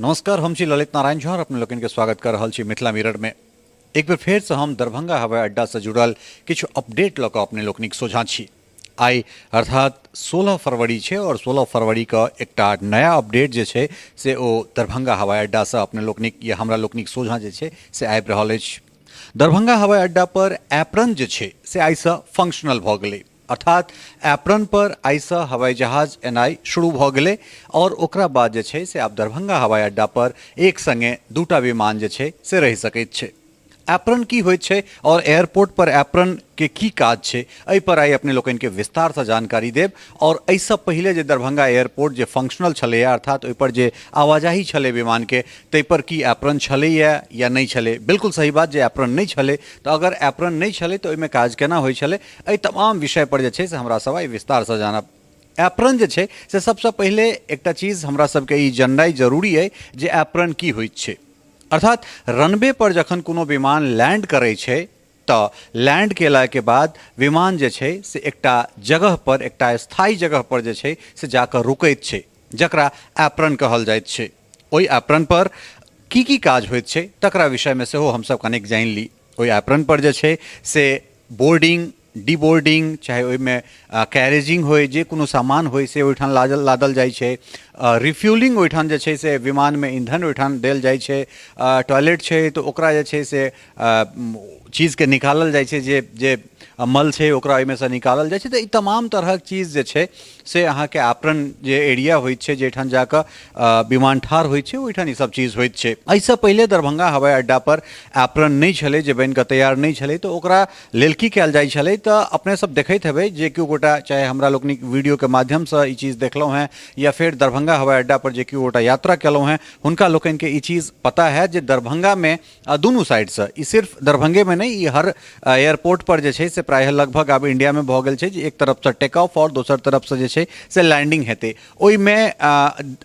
नमस्कार, हम छी ललित नारायण झा और अपने लोगन के स्वागत कर रहल छी मिथिला मिरर में। एक बेर फेर से हम दरभंगा हवाई अड्डा से जुड़ल किछु अपडेट लऽ कऽ अपने लोकनिक सोझा छी। आई अर्थात 16 फरवरी छै और 16 फरवरी का एकटा नया अपडेट जे छै से ओ दरभंगा हवाई अड्डा से अपने लोकनिक या हमरा लोकनिक सोझा जे छै से आबि रहल अछि। दरभंगा हवाई अड्डा पर एप्रन जे छै से आई से फंक्शनल भऽ गेलै, अर्थात एप्रन पर आई से हवाई जहाज एनाई शुरू भऽ गेलै और ओकरा बाद जे छै से आब दरभंगा हवाई अड्डा पर एक संगे दूटा विमान जे छै से रहि सकैत छै। एप्रन की होइत छै और एयरपोर्ट पर एप्रन के की काज छै, एहि पर आई अपने लोकनि के विस्तार से जानकारी देब। और एहिसँ पहिले जे दरभंगा एयरपोर्ट जे फंक्शनल छलैए, अर्थात ओहि पर जे आवाजाही छलै विमान के, ताहि पर की एप्रन छलैए या नहीं छलै। बिल्कुल सही बात, जे एप्रन नहीं छलै तो अगर एप्रन नहीं छलै तो ओहिमे काज केना होइ छलै, एहि तमाम विषय पर जे छै से हमरा सब आई विस्तार से जानब। एप्रन जे छै से सबसे पहिले एकटा चीज हमरा सबके ई जाननाइ जरूरी अइ जे एप्रन की होइत छै। अर्थात रनवे पर जखन कोनो विमान लैंड करै छै तो लैंड केला के बाद विमान जे छै से एकटा जगह पर, एकटा स्थायी जगह पर जे छै से जाकर रुकैत छै, जकरा एप्रन कहल जाइत छै। ओहि एप्रन पर की काज होइत छै तकरा विषय में सेहो हमसब कनेक जानि ली। ओहि एप्रन पर जे छै से बोर्डिंग, डीबोर्डिंग, चाहे ओहिमे कैरेजिंग होय, जे कोनो सामान होय से ओहिठाम लादल जाइ छै। रिफ्यूलिंग ओहिठाम जे छै से विमान में ईंधन ओहिठाम देल जाइ छै। टॉयलेट छै तो ओकरा जे छै से चीज के निकालल जाइ छै, जे मल छै ओकरा ओहिमे से निकालल जाइ छै। तो ई तमाम तरहक चीज जे छै से अहाँके एप्रन जे एरिया होइत छै, जेठाम जाकऽ विमान ठाढ़ होइत छै, ओहिठाम ई सब चीज होइत छै। एहिसँ पहिले दरभंगा हवाई अड्डा पर एप्रन नहीं छलै, जे बनि कऽ तैयार नहीं छलै, तो ओकरा लेल की कयल जाइ छलै। तो अपने सब देखैत हेबै जे केओ गोटा, चाहे हमरा लोकनिक वीडियो के माध्यम से ई चीज देखलहुँ हैं या फिर दरभंगा हवाई अड्डा पर जे केओ गोटा यात्रा केलहुँ हैं, हुनका लोकनि के ई चीज पता है जे दरभंगा में दुनू साइड से, ई सिर्फ दरभंगे में नहीं, ई हर एयरपोर्ट पर जे छै से प्रायः लगभग आब इंडिया में भऽ गेल छै जे एक तरफ से टेक ऑफ और दोसर तरफ से जे छै से लैंडिंग हेतै। ओहिमे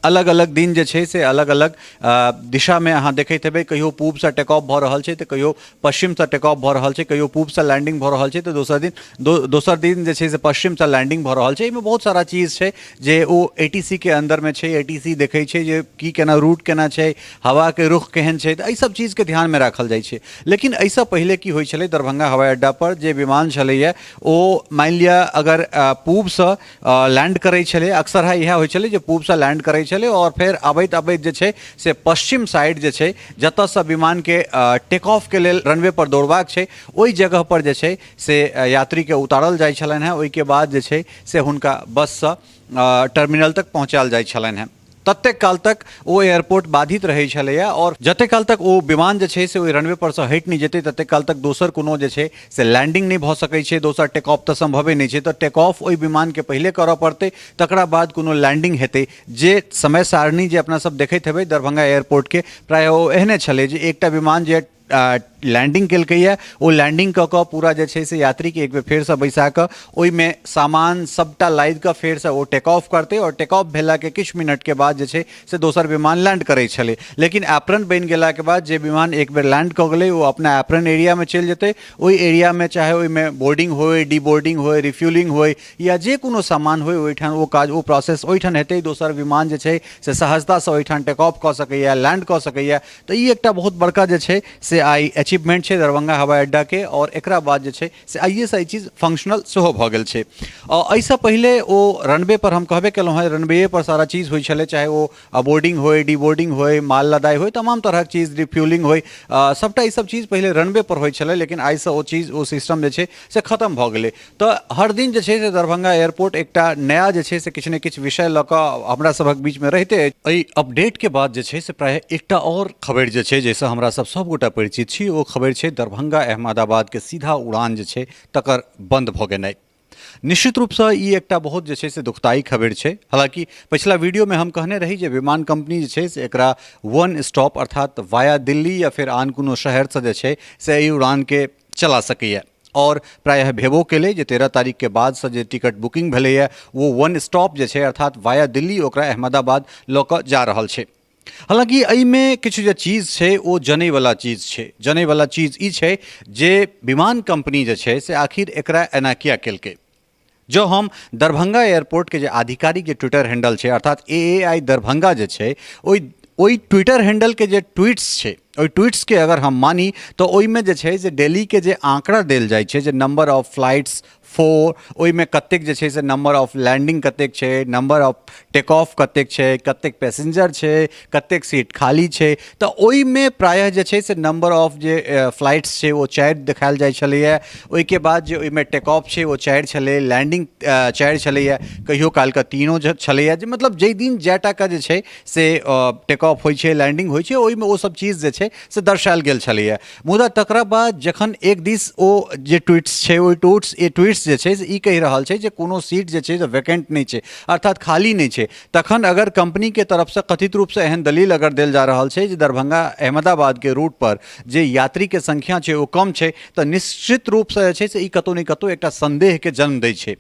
अलग अलग दिन जे छै से अलग अलग दिशा में अहाँ देखैत हेबै, कहियो पूब से टेक ऑफ भऽ रहल छै तो कहियो पश्चिम से टेक ऑफ भऽ रहल छै, कहियो पूब से लैंडिंग भऽ रहल छै तो दोसर दिन जे छै से पश्चिम से लैंडिंग भऽ रहल छै। एहिमे बहुत सारा चीज छै जे ओ एटीसी के अंदर में छै। एटीसी देखै छै जे की केना रूट केना छै, हवा के रुख केहन छै, तो एहि सब चीज के ध्यान में राखल जाइ छै। लेकिन एहिसँ पहिले की होइ छलै, दरभंगा हवाई अड्डा पर जे विमान छलैए ओ मानि लिअ अगर पूब से लैंड करै छलै, अक्सर इएह होइ छलै जे पूब से लैंड करै छलै और फेर अबैत अबैत जे छै से पश्चिम साइड जे छै, जतऽसँ विमान के टेक ऑफ के लेल रनवे पर दौड़बाक छै, ओहि जगह पर जे छै से यात्री के उतारल जाइ छलनि हैं। ओहिके बाद जे छै से हुनका बस से टर्मिनल तक पहुँचायल जाइ छलनि हैं। ततेक काल तक ओ एयरपोर्ट बाधित रहै छलैए और जते काल तक ओ विमान जे छै से ओहि रनवे पर से हटि नहीं जेतै, ततेक काल तक दोसर कोनो जे छै से लैंडिंग नहीं भऽ सकै छै, दोसर टेक ऑफ तऽ संभवे नहीं छै। तो टेक ऑफ ओहि विमान के पहिले करऽ पड़तै, तकरा बाद कोनो लैंडिंग हेतै। जे समय सारणी जे अपना सब देखैत हेबै दरभंगा एयरपोर्ट के, प्राय ओ एहने छलै जे एकटा विमान जे लैंडिंग केलकैए, ओ लैंडिंग कऽ कऽ पूरा जे छै से यात्री के एक बेर फेर से बैसा कऽ ओहिमे सामान सबटा लादि कऽ फेर से ओ टेक ऑफ करतै और टेक ऑफ भेला के किछु मिनट के बाद जे छै से दोसर विमान लैंड करै छलै। लेकिन एप्रन बनि गेला के बाद जे विमान एक बेर लैंड कऽ गेलै ओ अपना एप्रन एरिया में चलि जेतै। ओहि एरिया में चाहे ओहिमे बोर्डिंग होय, डीबोर्डिंग होय, रिफ्यूलिंग होय या जे कोनो सामान होय, ओहिठाम ओ काज, ओ प्रोसेस ओहिठाम हेतै। दोसर विमान जे छै से सहजता से ओहिठाम टेक ऑफ कऽ सकैए, लैंड कऽ सकैए। तो ई एकटा बहुत बड़का जे छै से आई अचीवमेंट छै दरभंगा हवाई अड्डा के और एकरा बाद जे छै से आइए से ई चीज फंक्शनल सेहो भऽ गेल छै। और एहिसँ पहिले ओ रनवे पर हम कहबे केलहुँ हैं, रनवे पर सारा चीज होइ छलै, चाहे ओ बोर्डिंग होय, डीबोर्डिंग होय, माल लदाई होय, तमाम तरहक चीज, रिफ्यूलिंग होय, सबटा ई सब चीज पहिले रनवे पर होइ छलै। लेकिन आइसँ ओ चीज, ओ सिस्टम जे छै से खत्म भऽ गेलै। तो हर दिन जे छै से दरभंगा एयरपोर्ट एकटा नया जे छै से किछु ने किछु विषय लऽ कऽ हमरा सभक बीच में रहिते अछि। एहि अपडेट के बाद जे छै से प्राय एकटा और खबर जे छै जाहिसँ हमरा सब गोटा परिचित छी, ओ खबर छै दरभंगा अहमदाबाद के सीधा उड़ान जे छै तकर बंद भऽ गेनाइ। निश्चित रूप से ई एकटा बहुत जे छै से दुखदायी खबर छै। हालांकि पिछला वीडियो में हम कहने रही जे विमान कंपनी जे छै से एकरा वन स्टॉप अर्थात वाया दिल्ली या फिर आन कोनो शहर से जे छै से ई उड़ान के चला सकैए। और प्रायः भेबो केलै जे 13 तारीख के बाद से जे टिकट बुकिंग भेलैए वो वन स्टॉप जे छै अर्थात वाया दिल्ली ओकरा अहमदाबाद लऽ कऽ जा रहल छै। हालांकि एहिमे किछु जे चीज छै ओ जनैवला चीज छै। जनैवला चीज ई छै जे विमान कंपनी जे छै से आखिर एकरा एना किया केलकै। जो हम दरभंगा एयरपोर्ट के जे आधिकारिक जे ट्विटर हैंडल छै अर्थात एएआई दरभंगा जे छै, ओहि ओई ट्विटर हैंडल के जे ट्वीट्स छै, ओई ट्वीट्स के अगर हम मानी तो ओइमे जे छै से दिल्ली के जे आंकड़ा देल जाइ छै, जे नंबर ऑफ फ्लाइट्स 4, ओइमे कतेक जे छै से नंबर ऑफ लैंडिंग कतेक छै, नंबर ऑफ टेक ऑफ कतेक छै, कतेक पैसेंजर छै, कतेक सीट खाली छै, तऽ ओइमे प्रायः जे छै से नंबर ऑफ जे फ्लाइट्स छै ओ 4 देखायल जाइ छलैए। ओइके बाद जे ओइमे टेक ऑफ छै ओ 4 छलै, लैंडिंग 4 छलैए, कहियो कालके 3 छलैए, जे मतलब जाहि दिन जैटा के जे छै से टेक ऑफ होइ छै, लैंडिंग होइ छै, ओइमे ओ सब चीज जे छै से दर्शायल गेल छलैए। मुदा तकरा बाद जखन एक दिस ओ जे ट्वीट्स छै, ओइ ट्वीट्स जे छै से ई कहि रहल छै जे कोनो सीट जे छै से वैकेंट नहीं छै, अर्थात खाली नहीं छै, तखन अगर कंपनी के तरफ से कथित रूप से एहन दलील अगर देल जा रहल छै जे दरभंगा अहमदाबाद के रूट पर जे यात्री के संख्या छै ओ कम छै, तऽ निश्चित रूप से जे छै से ई कतौ ने कतौ एकटा संदेह के जन्म दै छै।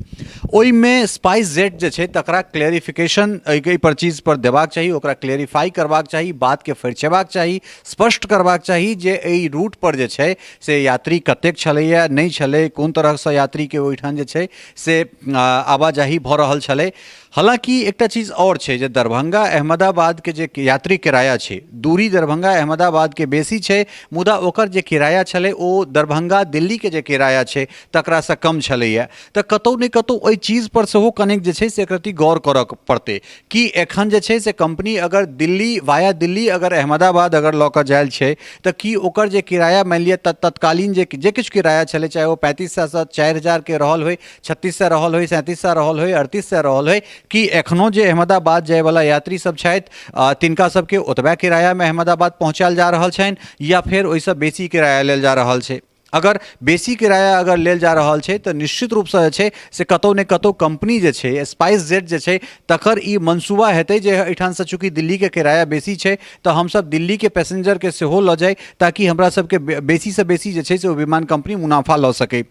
ओइमे स्पाइस जेट जे छै तकरा क्लेरिफिकेशन एहि पर चीज पर देबाक चाही, ओकरा क्लेरिफाई करबाक चाही, बात के फरिचेबाक चाही, स्पष्ट करबाक चाही जे एहि रूट पर जे छै से यात्री कतेक छलैया, नहीं छलै, कोन तरह से यात्री के ओहिठाम जे छै से आवाजाही भऽ रहल छलै। हालांकि एकटा चीज और छै जे दरभंगा अहमदाबाद के जे यात्री किराया छै, दूरी दरभंगा अहमदाबाद के बेसी छै, मुदा ओकर जे किराया छलै ओ दरभंगा दिल्ली के जे किराया छै तकरा से कम छलैया। तऽ कतौ ने कतौ ओहि चीज पर सेहो कनेक जे छै से एकरति गौर करऽ पड़तै कि एखन जे छै से कंपनी अगर दिल्ली वाया दिल्ली अगर अहमदाबाद अगर लऽ कऽ जायल छै तऽ की ओकर जे किराया मानि लिअ तत्कालीन जे किछु किराया छलै, चाहे ओ 3500 से 4000 के रहल होय, 3600 रहल होय, 3700 रहल होय, 3800 रहल होय, कि एखनो जे अहमदाबाद जायवला यात्री सब छथि तिनका सबके ओतबा किरायामे अहमदाबाद पहुँचायल जा रहल छनि या फेर ओहिसँ बेसी किराया लेल जा रहल छै। अगर बेसी किराया अगर लेल जा रहल छै तऽ निश्चित रूपसँ जे छै से कतौ ने कतौ कंपनी जे छै स्पाइस जेट जे छै तकर ई मनसूबा हेतै जे एहिठामसँ चूँकि दिल्लीके किराया बेसी छै तऽ हमसब दिल्लीके पैसेंजरके सेहो लऽ जाय, ताकि हमरा सबके बेसीसँ बेसी जे छै से ओ विमान कंपनी मुनाफा लऽ सकै।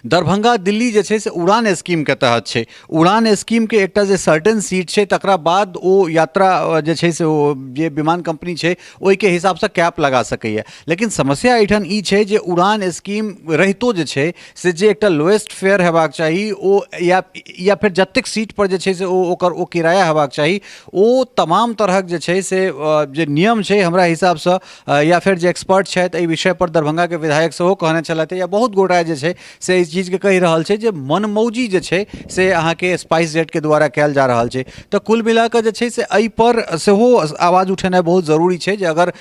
दरभंगा दिल्ली जे छै से उड़ान स्कीम के तहत छै, उड़ान स्कीम के एकटा जे सर्टेन सीट छै तकरा बाद ओ यात्रा जे छै से ओ जे विमान कंपनी छै ओहिके हिसाबसँ कैप लगा सकैए। लेकिन समस्या एहिठाम ई छै जे उड़ान स्कीम रहितो जे छै से जे एकटा लोएस्ट फेयर हेबाक चाही ओ या फिर जतेक सीट पर जे छै से ओकर ओ किराया हेबाक चाही, ओ तमाम तरहक जे छै से जे नियम छै हमरा हिसाबसँ या फिर जे एक्सपर्ट छथि एहि विषय पर दरभंगाके विधायक सेहो कहने छलथि या बहुत गोटा जे छै से इस चीज के कहि रहल छै जे मनमौजी जे छै से अहाँके स्पाइस जेट के द्वारा कयल जा रहल छै। तऽ कुल मिलाकऽ जे छै से एहि पर सेहो आवाज उठेनाइ बहुत जरूरी छै जे अगर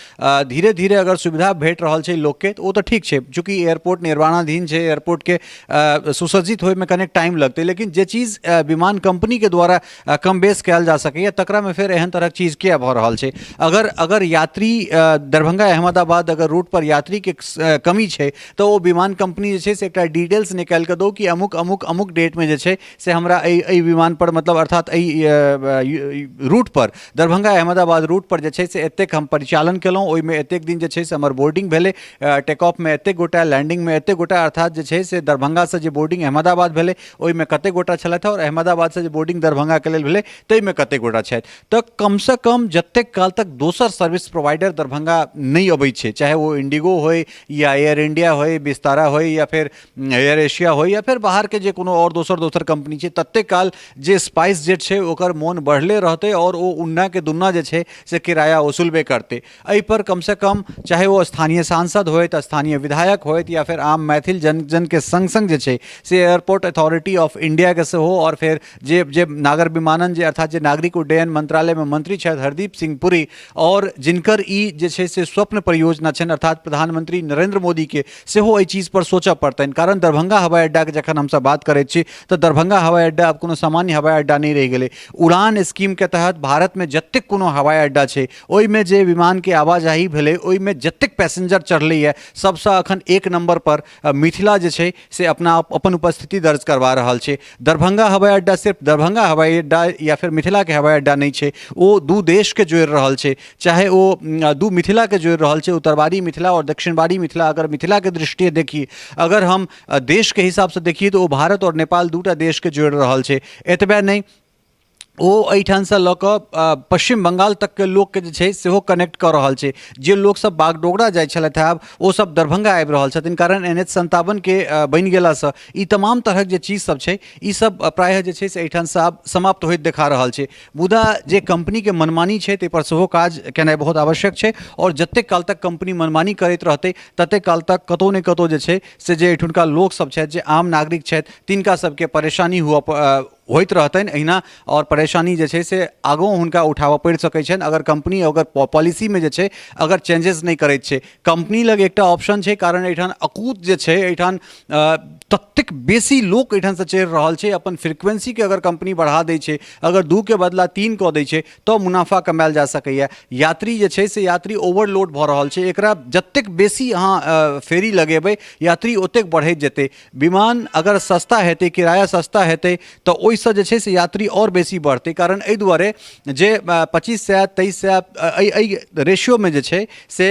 धीरे धीरे अगर सुविधा भेट रहल छै लोकके तऽ ओ तऽ ठीक छै, चूँकि एयरपोर्ट निर्माणाधीन छै, एयरपोर्ट के सुसज्जित होइमे कनेक टाइम लगतै, लेकिन जे चीज विमान कंपनी के द्वारा कम बेस कयल जा सकैए तकरामे फेर एहन तरहक चीज किया भऽ रहल छै। अगर यात्री दरभंगा अहमदाबाद अगर रूट पर यात्री के कमी छै तऽ ओ विमान कंपनी जे छै से एकटा डिटेल्स निकालि कऽ दो कि अमुक अमुक अमुक डेट में जे छै से हमरा एहि विमान पर मतलब अर्थात एहि रूट पर दरभंगा अहमदाबाद रूट पर जे छै से एतेक हम परिचालन केलहुँ, ओहिमे एतेक दिन जे छै से हमर बोर्डिंग भेलै, टेक ऑफ में एतेक गोटा, लैंडिंग में एतेक गोटा, अर्थात जे छै से दरभंगासँ जे बोर्डिंग अहमदाबाद भेलै ओहिमे कतेक गोटा छलथि और अहमदाबादसँ जे बोर्डिंग दरभंगाके लेल भेलै ताहिमे कतेक गोटा छथि। तऽ कमसँ कम जतेक काल तक दोसर सर्विस प्रोवाइडर दरभंगा नहीं अबै छै, चाहे वो इंडिगो होय या एयर इंडिया होय, विस्तारा होय या फिर एयर एशिया हो या फिर बाहर के जे कोनो और दोसर कंपनी छै, तत्ते काल जे स्पाइस जेट छै ओकर मोन बढ़ले रहते और ओ उन्ना के दुन्ना जे छै से किराया वसूलबे करते। एहि पर कम से कम चाहे वो स्थानीय सांसद होइत, स्थानीय विधायक होइत या फिर आम मैथिल जन के संग संग जे छै से एयरपोर्ट अथॉरिटी ऑफ इंडिया के सेहो और फिर जे नागर विमानन जे अर्थात जे नागरिक उड्डयन मंत्रालय में मंत्री छथि हरदीप सिंह पुरी और जिनकर ई जे छै से स्वप्न परियोजना छनि अर्थात प्रधानमंत्री नरेंद्र मोदी के सेहो एहि चीज पर सोचऽ पड़तनि। कारण दरभंगा हवाई अड्डा के जखन हमसब बात करै छी तऽ दरभंगा हवाई अड्डा अब कोनो सामान्य हवाई अड्डा नहीं रहि गेलै। उड़ान स्कीम के तहत भारत में जतेक कोनो हवाई अड्डा छै ओहिमे जे विमान के आवाजाही भेलै ओहिमे जतेक पैसेंजर चढ़लैए सबसँ अखन एक नंबर पर मिथिला जे छै से अपन उपस्थिति दर्ज करवा रहल छै। दरभंगा हवाई अड्डा सिर्फ दरभंगा हवाई अड्डा या फिर मिथिला के हवाई अड्डा नहीं छै, ओ दू देश के जोड़ि रहल छै, चाहे ओ दू मिथिला के जोड़ि रहल छै, उत्तरवारी मिथिला और दक्षिणवारी मिथिला। अगर मिथिला के दृष्टि देखिए, अगर हम देश के हिसाब से देखिए तो वो भारत और नेपाल दूटा देश के जोड़ रहल छै। एतबे नहीं, ओ एहिठाम से लऽ कऽ पश्चिम बंगाल तक के लोग के जे छै सेहो कनेक्ट कऽ रहल छै। जे लोग सब बागडोगरा जाइ छलथि आब ओ सब दरभंगा आबि रहल छथिन, कारण NH 57 के बनि गेलासँ ई तमाम तरहक जे चीज सब छै ई सब प्रायः जे छै से एहिठाम से आब समाप्त होइत देखा रहल छै। मुदा जे कंपनी के मनमानी छै ताहि पर सेहो काज केनाइ बहुत आवश्यक छै, और जतेक काल तक कंपनी मनमानी करैत रहतै ततेक काल तक कतौ ने कतौ जे छै से जे एहिठुनका लोक सब छथि, जे आम नागरिक छथि, तिनका सबके परेशानी होइत रहतनि अहिना, और परेशानी जे छै से आगू हुनका उठाबऽ पड़ि सकै छनि अगर कंपनी अगर पॉलिसी में जे छै अगर चेंजेस नहीं करैत छै। कंपनी लग एकटा ऑप्शन छै, कारण एहिठाम अकूत जे छै एहिठाम ततेक बेसी लोक एहिठाम से चढ़ि रहल छै, अपन फ्रीक्वेंसी के अगर कंपनी बढ़ा दै छै, अगर 2 के बदला 3 कऽ दै छै तो मुनाफा कमायल जा सकैए। यात्री जे छै से यात्री ओवरलोड भऽ रहल छै, एकरा जतेक बेसी अहाँ फेरी लगेबै यात्री ओतेक बढ़ैत जेतै। विमान अगर सस्ता हेतै, किराया सस्ता हेतै तऽ ओहिसँ जे छै से यात्री और बेसी बढ़तै, कारण एहि दुआरे जे 2500 2300 एहि रेशियोमे जे छै से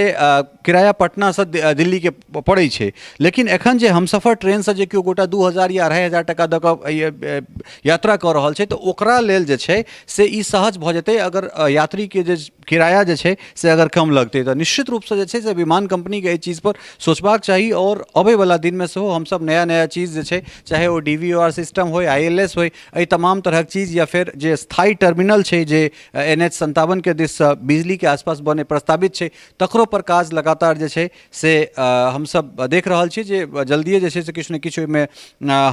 किराया पटनासँ दिल्लीके पड़ै छै। लेकिन एखन जे हमसफर ट्रेनसँ जे केओ गोटा 2000 या 2500 टका दऽ कऽ यात्रा कऽ रहल छै तऽ ओकरा लेल जे छै से ई सहज भऽ जेतै अगर यात्रीके जे किराया जे छै से अगर कम लगतै तऽ। निश्चित रूपसँ जे छै से विमान कंपनीके एहि चीज़ पर सोचबाक चाही, और अबैवला दिनमे सेहो हमसब नया नया चीज़ जे छै, चाहे ओ DVR सिस्टम होय, ILS होय, एहि तमाम तरहक चीज़, या फिर जे स्थायी टर्मिनल छै जे NH 57 के दिससँ बिजली के आसपास बने प्रस्तावित छै, तकरो पर काज लगातार जे छै से हमसब देख रहल छी जे जल्दिए जे छै से किछु ने किछु ओहिमे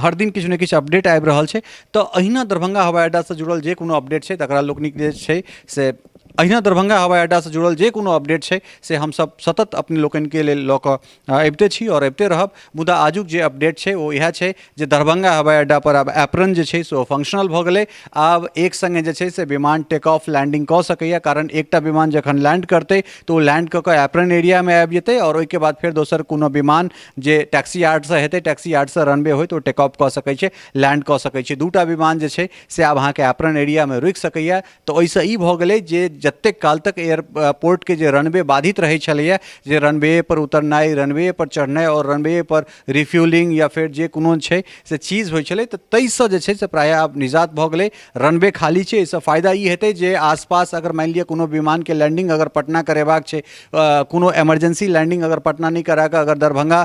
हर दिन किछु ने किछु अपडेट आबि रहल छै। तऽ अहिना दरभंगा हवाई अड्डा से जुड़ल जे कोनो अपडेट छै तकरा लोकनिक जे छै से अहिना दरभंगा हवाई अड्डा से जुड़ल जे कोनो अपडेट छै से हमसब सतत अपने लोकनि के लेल लऽ कऽ अबिते छी और अबिते रहब। मुदा आजुक जे अपडेट छै ओ इएह छै जे दरभंगा हवाई अड्डा पर आब एप्रन जे छै से ओ फंक्शनल भऽ गेलै। आब एक संगे जे छै से विमान टेक ऑफ लैंडिंग कऽ सकैए, कारण एकटा विमान जखन लैंड करतै तऽ ओ लैंड कऽ कऽ एप्रन एरियामे आबि जेतै, और ओहिके बाद फेर दोसर कोनो विमान जे टैक्सी यार्डसँ हेतै, टैक्सी यार्डसँ रनवे होय तऽ ओ टेक ऑफ कऽ सकै छै, लैंड कऽ सकै छै। 2टा विमान जे छै से आब अहाँके एप्रन एरियामे रुकि सकैए। तऽ ओहिसँ ई भऽ गेलै जे जतेक काल तक एयरपोर्ट के जे रनवे बाधित रहै छलैए, जे रनवे पर उतरनाइ, रनवे पर चढ़नाइ और रनवे पर रिफ्यूलिंग या फिर जे कोनो छै से चीज होइ छलै, तऽ ताहिसँ जे छै से प्रायः आब निजात भऽ गेलै। रनवे खाली छै, एहिसँ फायदा ई हेतै जे आसपास अगर मानि लिअ कोनो विमानके लैंडिंग अगर पटना करेबाक छै, कोनो इमरजेंसी लैंडिंग अगर पटना नहीं करा कऽ अगर दरभंगा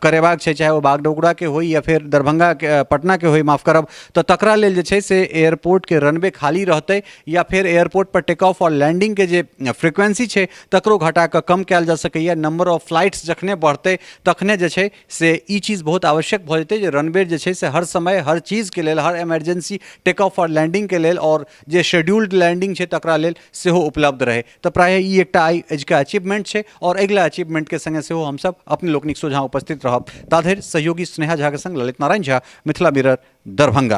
करेबाक छै, चाहे वो बागडोगरा के होय या फिर दरभंगा के पटना के होय, माफ करब, तऽ तकरा लेल जे छै से एयरपोर्ट के रनवे खाली रहतै, या फिर एयरपोर्ट पर टेक ऑफ और लैंडिंग के जे फ्रीक्वेंसी छै तकरो घटा कऽ कम कयल जा सकैए। नंबर ऑफ फ्लाइट्स जखने बढ़तै तखने जे छै से ई चीज़ बहुत आवश्यक भऽ जेतै जे रनवे जे छै से हर समय हर चीज़ के लेल, हर इमरजेंसी टेक ऑफ और लैंडिंग के लेल और जे शेड्यूल्ड लैंडिंग छै तकरा लेल सेहो उपलब्ध रहे। तऽ प्रायः ई एकटा आइ एजुका अचीवमेंट छै, और अगिला अचीवमेंट के संगे सेहो हमसब अपने लोकनिक सोझाँ उपस्थित रहब। ताधरि सहयोगी स्नेहा झा के संग ललित नारायण झा, मिथिला मिरर, दरभंगा।